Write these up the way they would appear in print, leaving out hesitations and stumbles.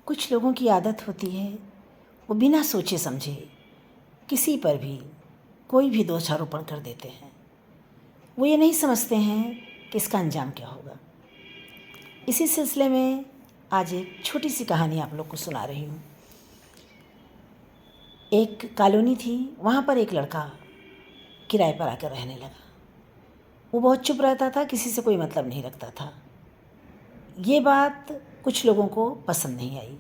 कुछ लोगों की आदत होती है वो बिना सोचे समझे किसी पर भी कोई भी दोषारोपण कर देते हैं। वो ये नहीं समझते हैं कि इसका अंजाम क्या होगा। इसी सिलसिले में आज एक छोटी सी कहानी आप लोग को सुना रही हूँ। एक कॉलोनी थी, वहाँ पर एक लड़का किराए पर आकर रहने लगा। वो बहुत चुप रहता था, किसी से कोई मतलब नहीं रखता था। ये बात कुछ लोगों को पसंद नहीं आई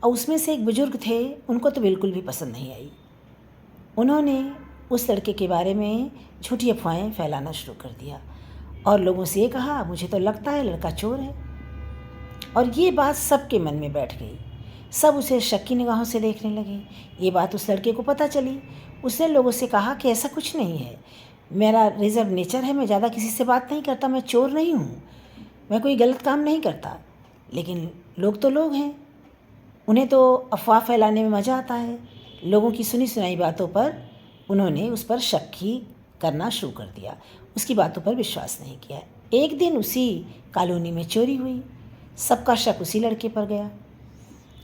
और उसमें से एक बुजुर्ग थे, उनको तो बिल्कुल भी पसंद नहीं आई। उन्होंने उस लड़के के बारे में झूठी अफवाहें फैलाना शुरू कर दिया और लोगों से ये कहा, मुझे तो लगता है लड़का चोर है। और ये बात सबके मन में बैठ गई। सब उसे शक की निगाहों से देखने लगे। ये बात उस लड़के को पता चली। उसने लोगों से कहा कि ऐसा कुछ नहीं है, मेरा रिजर्व नेचर है, मैं ज़्यादा किसी से बात नहीं करता, मैं चोर नहीं हूँ, मैं कोई गलत काम नहीं करता। लेकिन लोग तो लोग हैं, उन्हें तो अफवाह फैलाने में मज़ा आता है। लोगों की सुनी सुनाई बातों पर उन्होंने उस पर शक ही करना शुरू कर दिया, उसकी बातों पर विश्वास नहीं किया। एक दिन उसी कॉलोनी में चोरी हुई। सबका शक उसी लड़के पर गया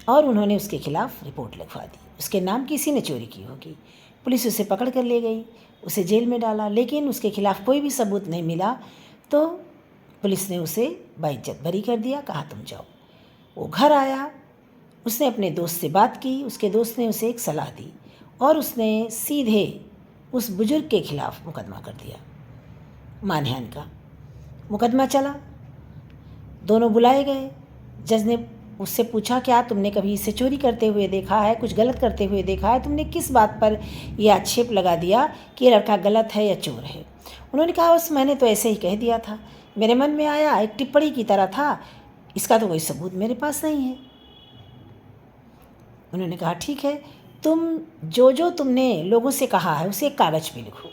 और उन्होंने उसके खिलाफ रिपोर्ट लिखवा दी। उसके नाम किसी ने चोरी की होगी। पुलिस उसे पकड़ कर ले गई, उसे जेल में डाला, लेकिन उसके खिलाफ कोई भी सबूत नहीं मिला। तो पुलिस ने उसे बाइज्जत बरी कर दिया, कहा तुम जाओ। वो घर आया, उसने अपने दोस्त से बात की। उसके दोस्त ने उसे एक सलाह दी और उसने सीधे उस बुजुर्ग के खिलाफ मुकदमा कर दिया। मानहानि का मुकदमा चला। दोनों बुलाए गए। जज ने उससे पूछा, क्या तुमने कभी इसे चोरी करते हुए देखा है, कुछ गलत करते हुए देखा है? तुमने किस बात पर यह आक्षेप लगा दिया कि ये लड़का गलत है या चोर है? उन्होंने कहा, बस मैंने तो ऐसे ही कह दिया था, मेरे मन में आया, एक टिप्पणी की तरह था, इसका तो कोई सबूत मेरे पास नहीं है। उन्होंने कहा, ठीक है, तुम जो तुमने लोगों से कहा है उसे एक कागज़ पे लिखो।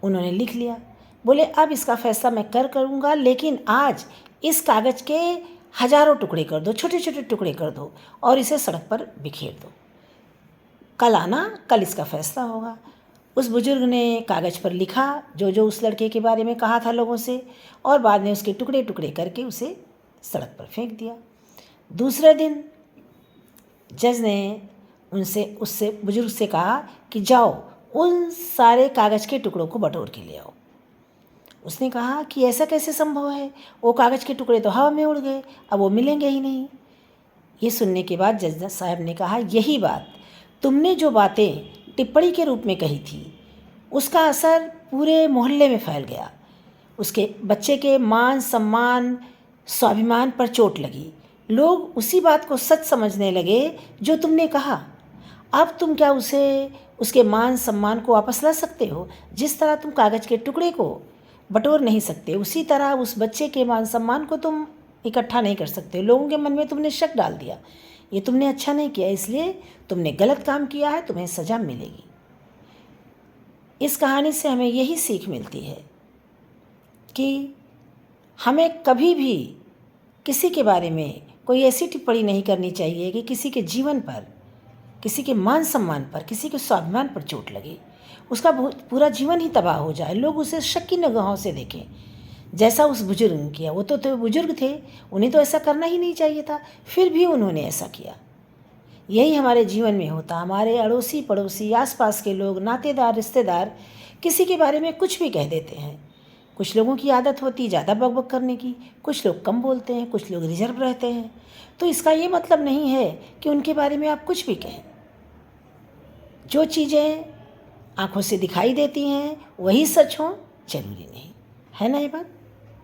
उन्होंने लिख लिया। बोले, अब इसका फैसला मैं करूँगा, लेकिन आज इस कागज़ के हज़ारों टुकड़े कर दो, छोटे छोटे टुकड़े कर दो और इसे सड़क पर बिखेर दो। कल आना, कल इसका फैसला होगा। उस बुजुर्ग ने कागज़ पर लिखा जो उस लड़के के बारे में कहा था लोगों से, और बाद में उसके टुकड़े टुकड़े करके उसे सड़क पर फेंक दिया। दूसरे दिन जज ने उससे बुजुर्ग से कहा कि जाओ उन सारे कागज़ के टुकड़ों को बटोर के ले आओ। उसने कहा कि ऐसा कैसे संभव है, वो कागज़ के टुकड़े तो हवा में उड़ गए, अब वो मिलेंगे ही नहीं। ये सुनने के बाद जज साहब ने कहा, यही बात, तुमने जो बातें टिप्पणी के रूप में कही थी उसका असर पूरे मोहल्ले में फैल गया। उसके बच्चे के मान सम्मान स्वाभिमान पर चोट लगी। लोग उसी बात को सच समझने लगे जो तुमने कहा। अब तुम क्या उसके मान सम्मान को वापस ला सकते हो? जिस तरह तुम कागज़ के टुकड़े को बटोर नहीं सकते, उसी तरह उस बच्चे के मान सम्मान को तुम इकट्ठा नहीं कर सकते। लोगों के मन में तुमने शक डाल दिया। ये तुमने अच्छा नहीं किया, इसलिए तुमने गलत काम किया है, तुम्हें सज़ा मिलेगी। इस कहानी से हमें यही सीख मिलती है कि हमें कभी भी किसी के बारे में कोई ऐसी टिप्पणी नहीं करनी चाहिए कि किसी के जीवन पर, किसी के मान सम्मान पर, किसी के स्वाभिमान पर चोट लगे, उसका पूरा जीवन ही तबाह हो जाए, लोग उसे शक की निगाहों से देखें। जैसा उस बुजुर्ग ने किया, वो तो बुजुर्ग थे, उन्हें तो ऐसा करना ही नहीं चाहिए था, फिर भी उन्होंने ऐसा किया। यही हमारे जीवन में होता। हमारे अड़ोसी पड़ोसी, आसपास के लोग, नातेदार, रिश्तेदार किसी के बारे में कुछ भी कह देते हैं। कुछ लोगों की आदत होती है ज़्यादा बकबक करने की, कुछ लोग कम बोलते हैं, कुछ लोग रिजर्व रहते हैं। तो इसका ये मतलब नहीं है कि उनके बारे में आप कुछ भी कहें। जो चीज़ें आँखों से दिखाई देती हैं वही सच हों, जरूरी नहीं है ना ये बात।